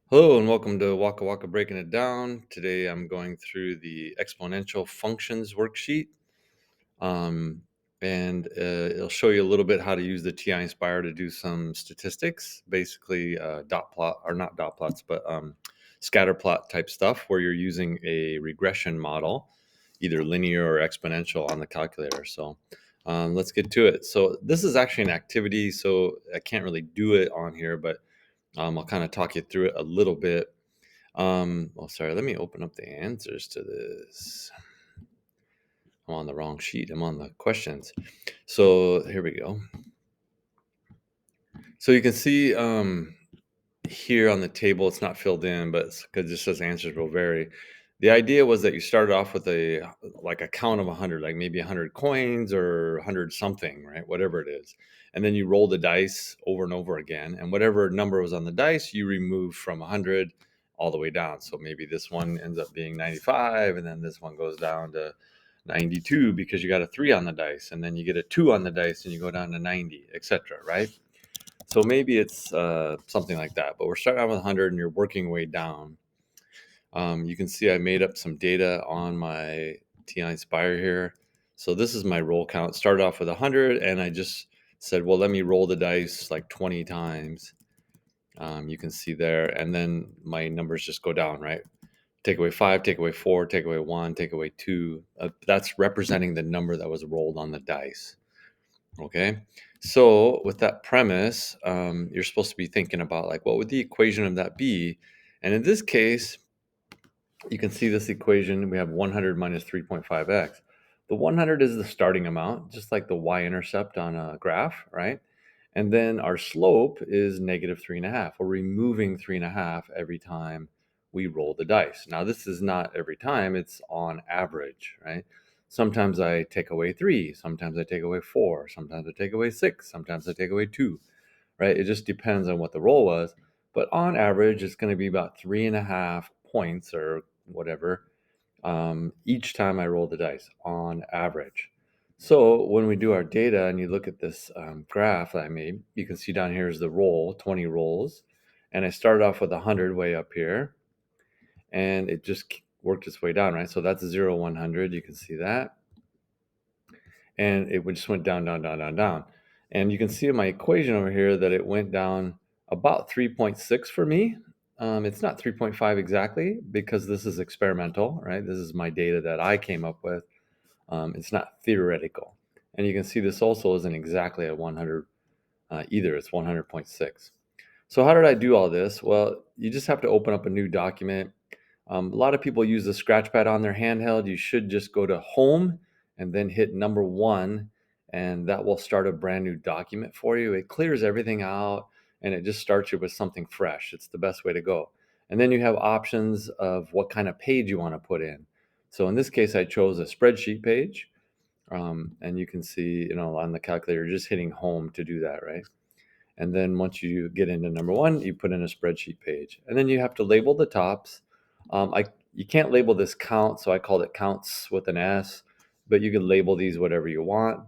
Hello and welcome to Waka Waka Breaking It Down. Today I'm going through the exponential functions worksheet. Um, and it'll show you a little bit how to use the TI Inspire to do some statistics, basically dot plot, or not dot plots, but scatter plot type stuff where you're using a regression model, either linear or exponential on the calculator. So let's get to it. So this is actually an activity, so I can't really do it on here, but I'll kind of talk you through it a little bit. Oh, sorry. Let me open up the answers to this. I'm on the wrong sheet. I'm on the questions. So here we go. So you can see here on the table, it's not filled in, but because it just says answers will vary. The idea was that you started off with a count of 100, like maybe 100 coins or 100 something, right? Whatever it is. And then you roll the dice over and over again. And whatever number was on the dice, you remove from 100 all the way down. So maybe this one ends up being 95, and then this one goes down to 92 because you got a 3 on the dice. And then you get a 2 on the dice and you go down to 90, etc., right? So maybe it's something like that. But we're starting out with 100 and you're working your way down. You can see I made up some data on my TI Inspire here. So this is my roll count. Started off with 100 and I just said, well, let me roll the dice like 20 times. You can see there. And then my numbers just go down, right? Take away 5, take away 4, take away 1, take away 2. That's representing the number that was rolled on the dice. Okay. So with that premise, you're supposed to be thinking about like, what would the equation of that be? And in this case, you can see this equation. We have 100 minus 3.5x. The 100 is the starting amount, just like the y-intercept on a graph, right? And then our slope is negative 3.5. We're removing 3.5 every time we roll the dice. Now, this is not every time, it's on average, right? Sometimes I take away 3, sometimes I take away 4, sometimes I take away 6, sometimes I take away 2, right? It just depends on what the roll was. But on average, it's going to be about 3.5 points or whatever each time I roll the dice on average. So when we do our data and you look at this graph that I made, you can see down here is the roll, 20 rolls. And I started off with 100 way up here and it just worked its way down, right? So that's 0, 100. You can see that. And it just went down, down, down, down, down. And you can see in my equation over here that it went down about 3.6 for me. It's not 3.5 exactly because this is experimental, right? This is my data that I came up with. It's not theoretical. And you can see this also isn't exactly at 100 either. It's 100.6. So how did I do all this? Well, you just have to open up a new document. A lot of people use the scratch pad on their handheld. You should just go to home and then hit number 1, and that will start a brand new document for you. It clears everything out and it just starts you with something fresh. It's the best way to go. And then you have options of what kind of page you want to put in. So in this case, I chose a spreadsheet page. And you can see, on the calculator, just hitting home to do that, right? And then once you get into number 1, you put in a spreadsheet page. And then you have to label the tops. You can't label this count, so I called it counts with an S, but you can label these whatever you want.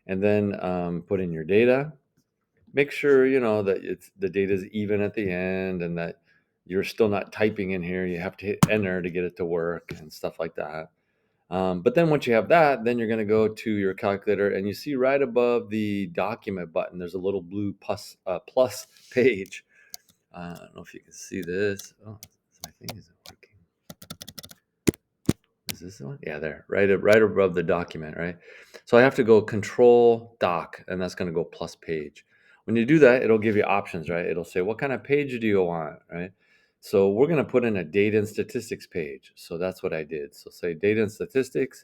And then put in your data. Make sure, that the data is even at the end and that you're still not typing in here. You have to hit enter to get it to work and stuff like that. But then once you have that, then you're going to go to your calculator and you see right above the document button, there's a little blue plus page. I don't know if you can see this. Oh, my thing isn't working. Is this the one? Yeah, there, right above the document, right? So I have to go Control Doc, and that's going to go plus page. When you do that, it'll give you options, right? It'll say, what kind of page do you want, right? So we're going to put in a data and statistics page. So that's what I did. So say data and statistics,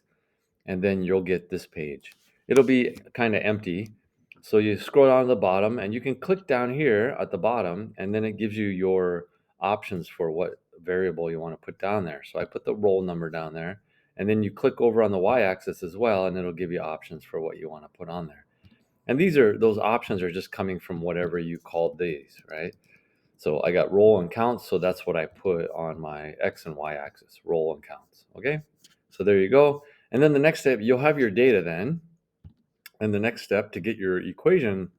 and then you'll get this page. It'll be kind of empty. So you scroll down to the bottom and you can click down here at the bottom and then it gives you your options for what variable you want to put down there. So I put the roll number down there and then you click over on the y-axis as well and it'll give you options for what you want to put on there. And those options are just coming from whatever you called these, right? So I got roll and counts, so that's what I put on my X and Y axis, roll and counts, okay? So there you go. And then the next step, you'll have your data then. And the next step to get your equation,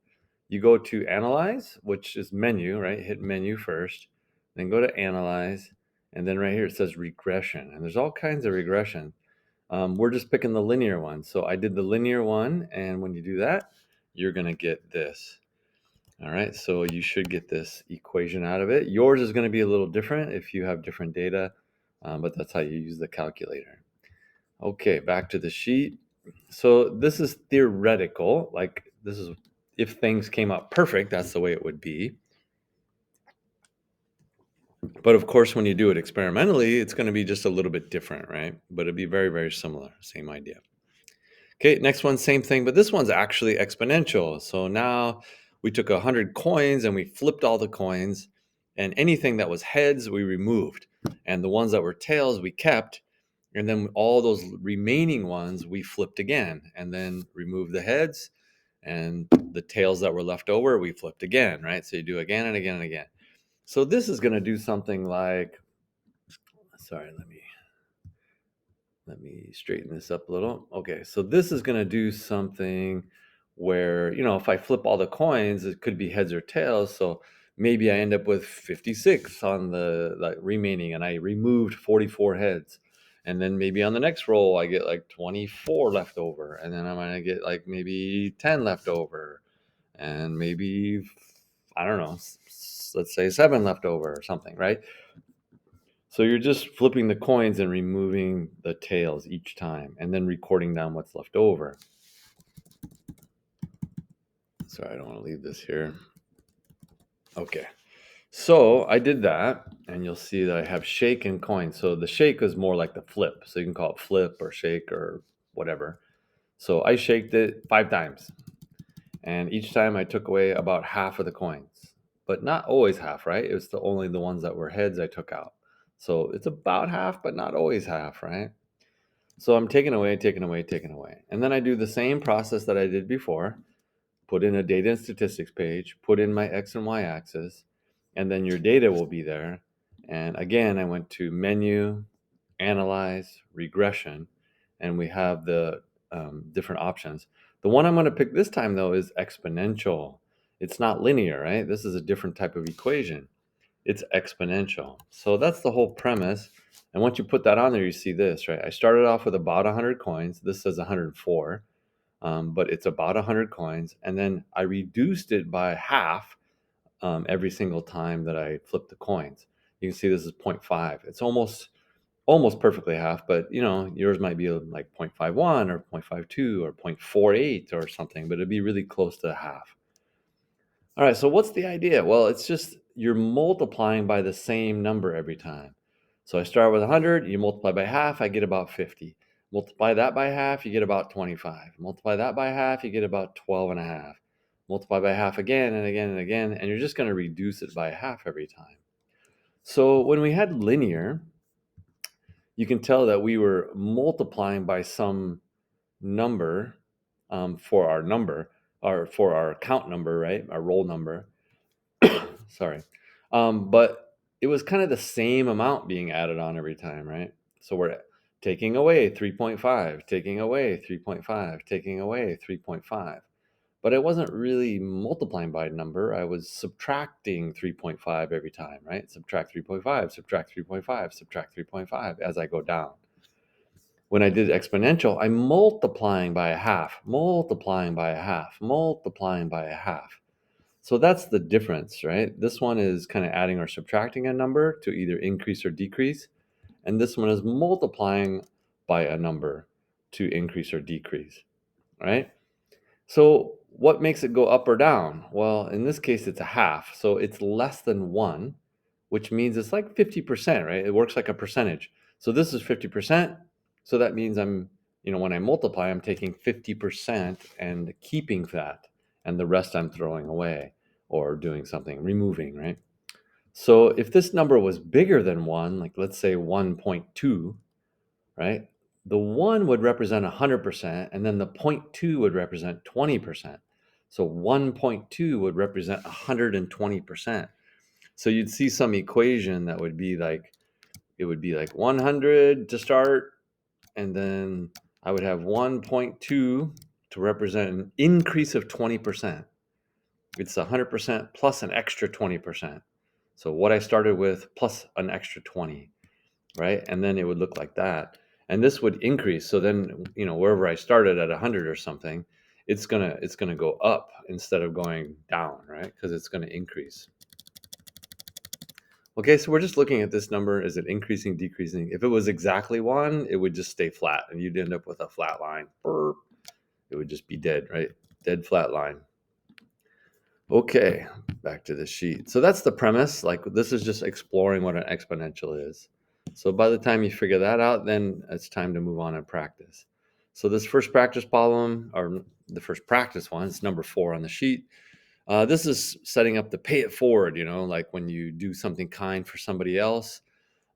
you go to analyze, which is menu, right? Hit menu first. then go to Analyze, and then right here it says Regression, and there's all kinds of regression. We're just picking the linear one. So I did the linear one, and when you do that, you're gonna get this. All right, so you should get this equation out of it. Yours is gonna be a little different if you have different data, but that's how you use the calculator. Okay, back to the sheet. So this is theoretical, like this is if things came out perfect, that's the way it would be. But of course, when you do it experimentally, it's going to be just a little bit different, right? But it'd be very, very similar, same idea. Okay, next one, same thing, but this one's actually exponential. So now we took 100 coins and we flipped all the coins, and anything that was heads, we removed. And the ones that were tails, we kept. And then all those remaining ones, we flipped again and then removed the heads. And the tails that were left over, we flipped again, right? So you do again and again and again. So this is going to do something like, sorry, let me straighten this up a little. Okay, so this is going to do something where, if I flip all the coins, it could be heads or tails. So maybe I end up with 56 on the remaining, and I removed 44 heads. And then maybe on the next roll, I get like 24 left over. And then I'm going to get like maybe 10 left over. And maybe, I don't know, let's say 7 left over or something, right? So you're just flipping the coins and removing the tails each time and then recording down what's left over. Sorry, I don't want to leave this here. Okay. So I did that, and you'll see that I have shake and coin. So the shake is more like the flip. So you can call it flip or shake or whatever. So I shaked it 5 times. And each time I took away about half of the coins. But not always half, right? It was only the ones that were heads I took out. So it's about half, but not always half, right? So I'm taking away, taking away, taking away. And then I do the same process that I did before, put in a data and statistics page, put in my X and Y axis, and then your data will be there. And again, I went to menu, analyze, regression, and we have the different options. The one I'm going to pick this time, though, is exponential. It's not linear, right? This is a different type of equation. It's exponential. So that's the whole premise. And once you put that on there, you see this, right? I started off with about 100 coins. This says 104, but it's about 100 coins. And then I reduced it by half every single time that I flipped the coins. You can see this is 0.5. It's almost perfectly half, but yours might be like 0.51 or 0.52 or 0.48 or something, but it'd be really close to half. All right, so what's the idea? Well, it's just you're multiplying by the same number every time. So I start with 100, you multiply by half, I get about 50. Multiply that by half, you get about 25. Multiply that by half, you get about 12 and a half. Multiply by half again and again and again, and you're just going to reduce it by half every time. So when we had linear, you can tell that we were multiplying by some number for our number, or for our count number, right? Our roll number. Sorry. But it was kind of the same amount being added on every time, right? So we're taking away 3.5, taking away 3.5, taking away 3.5. But I wasn't really multiplying by a number. I was subtracting 3.5 every time, right? Subtract 3.5, subtract 3.5, subtract 3.5 as I go down. When I did exponential, I'm multiplying by a half, multiplying by a half, multiplying by a half. So that's the difference, right? This one is kind of adding or subtracting a number to either increase or decrease. And this one is multiplying by a number to increase or decrease, right? So what makes it go up or down? Well, in this case, it's a half. So it's less than 1, which means it's like 50%, right? It works like a percentage. So this is 50%. So that means when I multiply, I'm taking 50% and keeping that, and the rest I'm throwing away or doing something, removing, right? So if this number was bigger than 1, like let's say 1.2, right? The 1 would represent 100%, and then the 0.2 would represent 20%. So 1.2 would represent 120%. So you'd see some equation that would be like, it would be like 100 to start, and then I would have 1.2 to represent an increase of 20%. It's 100% plus an extra 20%. So what I started with plus an extra 20, right? And then it would look like that. And this would increase. So then, wherever I started at 100 or something, it's gonna go up instead of going down, right? Because it's gonna increase. Okay, so we're just looking at this number. Is it increasing, decreasing? If it was exactly 1, it would just stay flat, and you'd end up with a flat line. Burp. It would just be dead, right? Dead flat line. Okay, back to the sheet. So that's the premise. Like, this is just exploring what an exponential is. So by the time you figure that out, then it's time to move on and practice. So this first practice problem, or the first practice one, it's number 4 on the sheet. This is setting up the pay it forward, like when you do something kind for somebody else,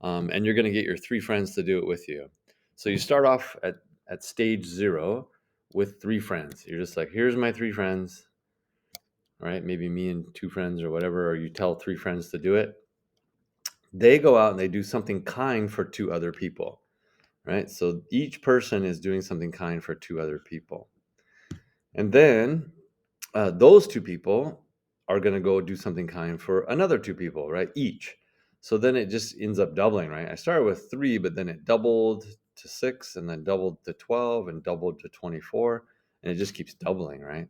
and you're going to get your 3 friends to do it with you. So you start off at stage 0 with 3 friends. You're just like, here's my 3 friends. Right? Maybe me and 2 friends or whatever, or you tell 3 friends to do it. They go out and they do something kind for 2 other people, right? So each person is doing something kind for 2 other people. And then those 2 people are going to go do something kind for another 2 people, right? Each. So then it just ends up doubling, right? I started with 3, but then it doubled to 6 and then doubled to 12 and doubled to 24. And it just keeps doubling, right?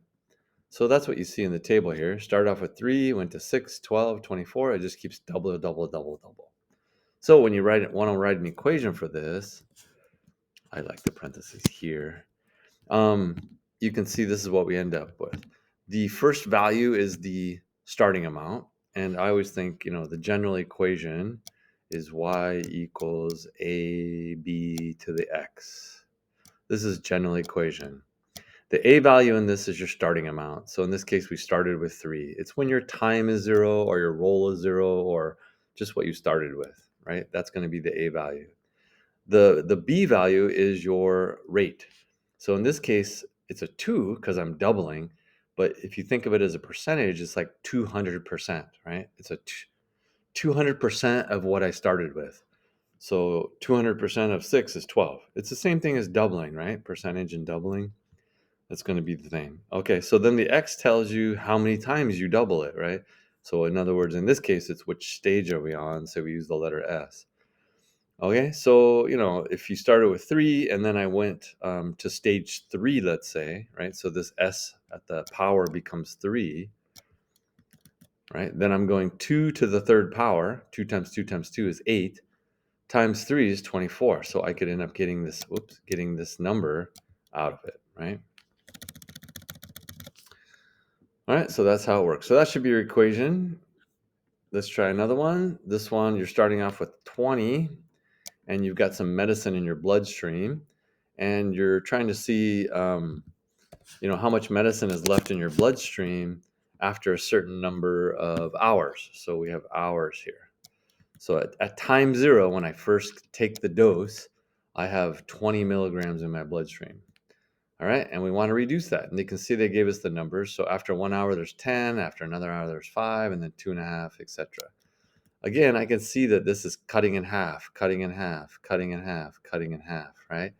So that's what you see in the table here. Started off with 3, went to 6, 12, 24. It just keeps double, double, double, double. So when you want to write an equation for this, I like the parentheses here. You can see this is what we end up with. The first value is the starting amount. And I always think, the general equation is y equals ab to the x. This is general equation. The A value in this is your starting amount. So in this case, we started with 3. It's when your time is 0 or your roll is 0 or just what you started with, right? That's going to be the A value. The B value is your rate. So in this case, it's a 2 because I'm doubling. But if you think of it as a percentage, it's like 200%, right? It's a 200% of what I started with. So 200% of 6 is 12. It's the same thing as doubling, right? Percentage and doubling. That's going to be the thing. Okay, so then the X tells you how many times you double it, right? So in other words, in this case, it's which stage are we on? So we use the letter S. Okay, so, if you started with 3 and then I went to stage 3, let's say, right? So this S at the power becomes 3, right? Then I'm going 2 to the third power. 2 times 2 times 2 is 8. Times 3 is 24. So I could end up getting this number out of it, right? All right, so that's how it works. So that should be your equation. Let's try another one. This one, you're starting off with 20, and you've got some medicine in your bloodstream, and you're trying to see, how much medicine is left in your bloodstream after a certain number of hours. So we have hours here. So at time 0, when I first take the dose, I have 20 milligrams in my bloodstream. All right, and we want to reduce that. And you can see they gave us the numbers. So after 1 hour, there's 10. After another hour, there's 5, and then 2.5, etc. Again, I can see that this is cutting in half, cutting in half, cutting in half, cutting in half, right?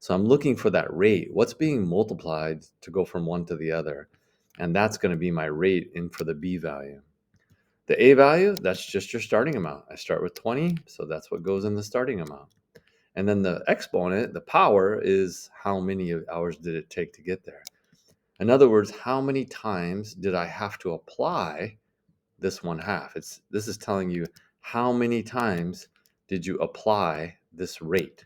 So I'm looking for that rate. What's being multiplied to go from one to the other? And that's going to be my rate in for the B value. The A value, that's just your starting amount. I start with 20, so that's what goes in the starting amount. And then the exponent, the power, is how many hours did it take to get there. In other words, how many times did I have to apply this 1/2? This is telling you how many times did you apply this rate,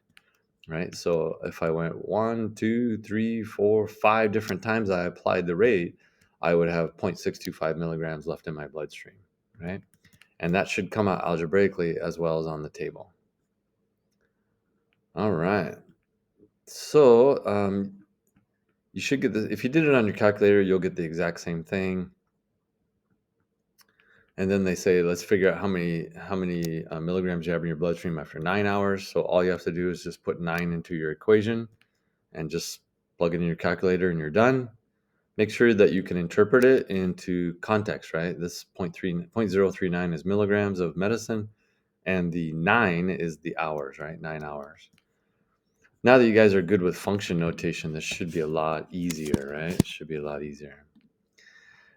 right? So if I went 1, 2, 3, 4, 5 different times I applied the rate, I would have 0.625 milligrams left in my bloodstream, right? And that should come out algebraically as well as on the table. All right. So you should get this. If you did it on your calculator, you'll get the exact same thing. And then they say, let's figure out how many milligrams you have in your bloodstream after 9 hours. So all you have to do is just put 9 into your equation and just plug it in your calculator and you're done. Make sure that you can interpret it into context, right? This 0.039 is milligrams of medicine, and the 9 is the hours, right? 9 hours. Now that you guys are good with function notation, this should be a lot easier, right? It should be a lot easier.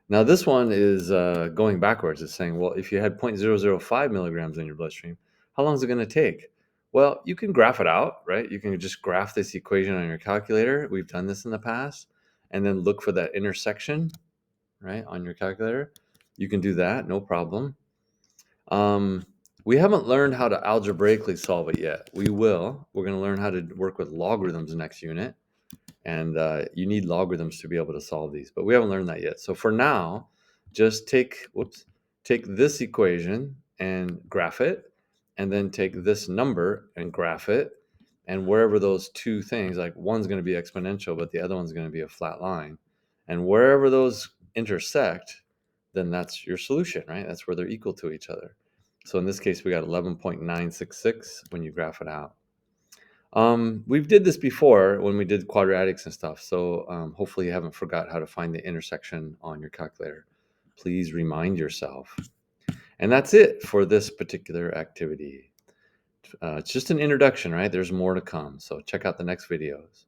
Now this one is going backwards. It's saying, well, if you had 0.005 milligrams in your bloodstream, how long is it going to take? Well, you can graph it out, right? You can just graph this equation on your calculator. We've done this in the past. And then look for that intersection, right, on your calculator. You can do that, no problem. We haven't learned how to algebraically solve it yet. We will. We're going to learn how to work with logarithms next unit. And you need logarithms to be able to solve these, but we haven't learned that yet. So for now, just take this equation and graph it, and then take this number and graph it, and wherever those two things, like one's going to be exponential, but the other one's going to be a flat line, and wherever those intersect, then that's your solution, right? That's where they're equal to each other. So in this case, we got 11.966 when you graph it out. We've did this before when we did quadratics and stuff, so hopefully you haven't forgot how to find the intersection on your calculator. Please remind yourself. And that's it for this particular activity. It's just an introduction, right? There's more to come, so check out the next videos.